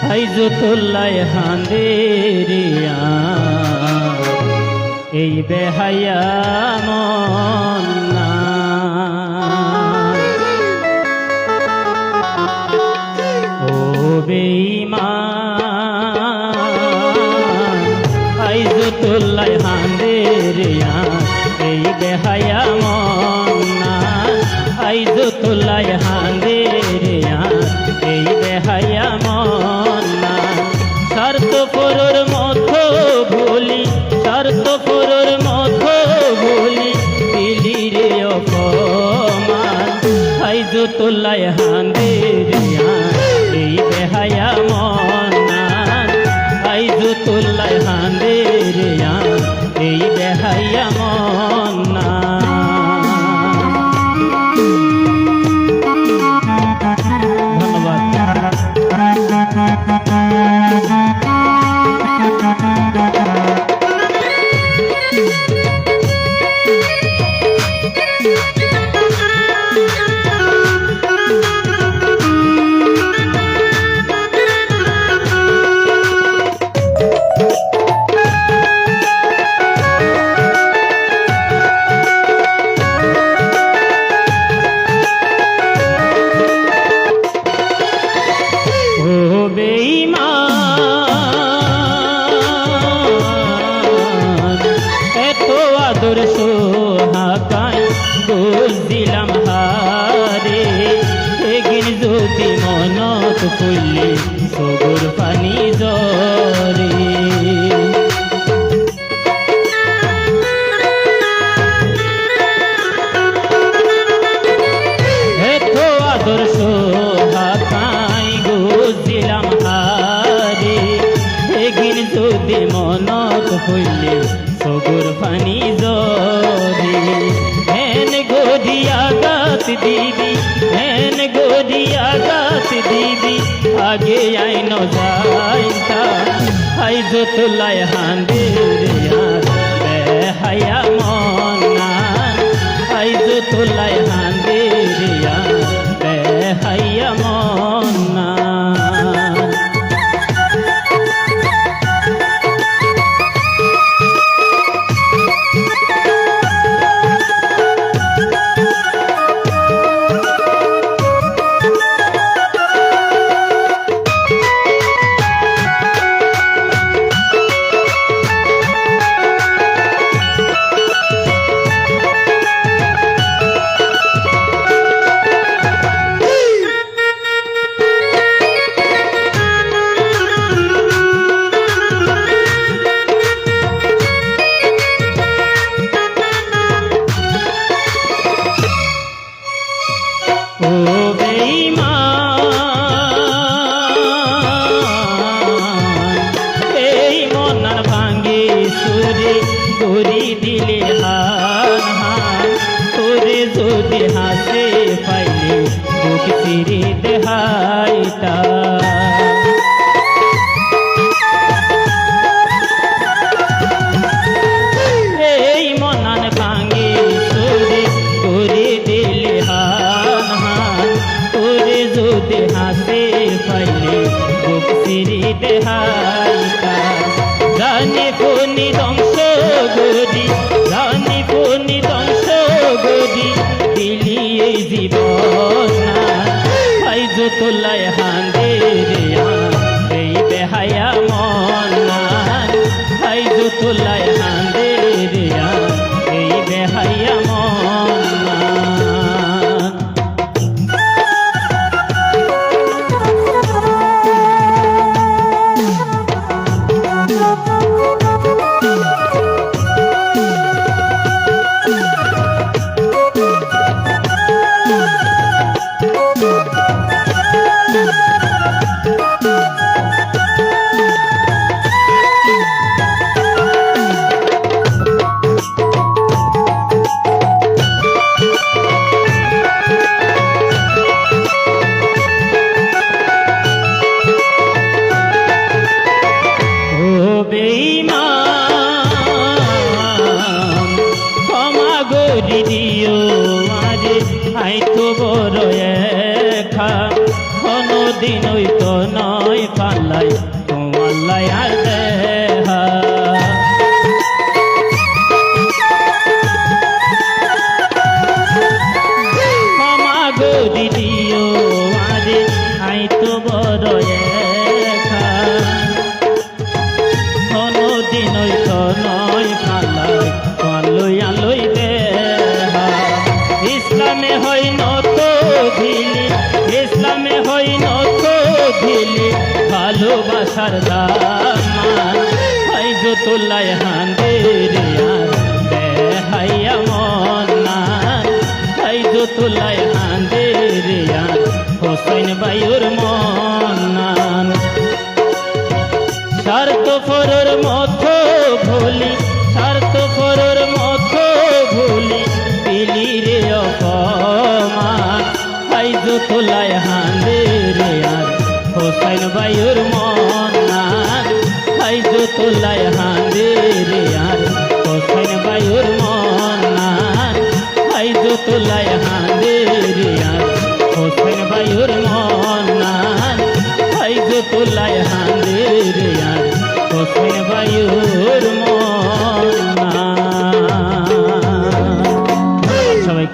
আইজতুল্লাহ হান্দেরিয়া এই বেহায়া মন্না ও বেঈমান আইজতুল্লাহ হান্দেরিয়া এই বেহায়া মন্না আইজতুল্লাহ হান্দেরিয়া এই বেহায়া মন্না স্বার্থ পরর মধ্য ভুলি স্বার্থ পরর মধ্য ভুলি দিলি রে অপমান আইজতুল্লাহ হান্দেরিয়া এই বেহায়া মন্না আইজতুল্লাহ হান্দেরিয়া এই বেহায়া মন্না সোহাকাই দোষ দিলাম হারে এগিন যদি মনত ফুললে সগুর পানি জরে এত আদর সোহাকাই দোষ দিলাম হারে এগিন যদি মনত ফুললে সগুর পানি জরে হেন গদিয়া গাত দিবি হেন গদিয়া গাত দিবি আগে আইন যাইতা আইজতুল্লাহ হান্দেরিয়া বেহায়া মন্না আইজতুল্লাহ হান্দেরিয়া বেহায়া মন্না ও বেঈমান এই মনার ভাঙ্গে সুরে গরি দিলে হান হান তোরে যদি হাসে পাইলে বুক চিরে দেহাইতা এই মনার ভাঙ্গে সুরে গরি দিলে যদি হাসে পাইলে বুক চিরি দেহাইতা জানি পুনি ধ্বংস গদি জানি পুনি ধ্বংস গদি দিলি এই জীবন আইজতুল্লাহ হান্দেরিয়া এই বেহায়া মন্না আইজতুল্লাহ হান্দেরিয়া এই বেহায়া মন্না দিও আরে আই তো বড় একা দিন ওই তো নয় পাল্লাই তোমার লয়ার দেহা ক্ষমা গো দিদিও আরে আই তো বড় একা কোনো দিন ওই তো নয় পাল্লাই তোমার লইয়া লই দেহা ইসলামে হই নত ধিলি ইসলামে হই নত ধিলি ভালোবাসার দামান ফাইজুতুল্লাহ হান্দেরিয়ার বেহাইয়া মন নান ফাইজুতুল্লাহ হান্দেরিয়ার হোসেন বায়ুর মন নান স্বার্থ ফরর মত ভুলি স্বার্থ ফরর মত ভুলি পিলি রে অপমান ফাইজুতুল্লাহ হান্দেরিয়ার হোসেন বায়ুর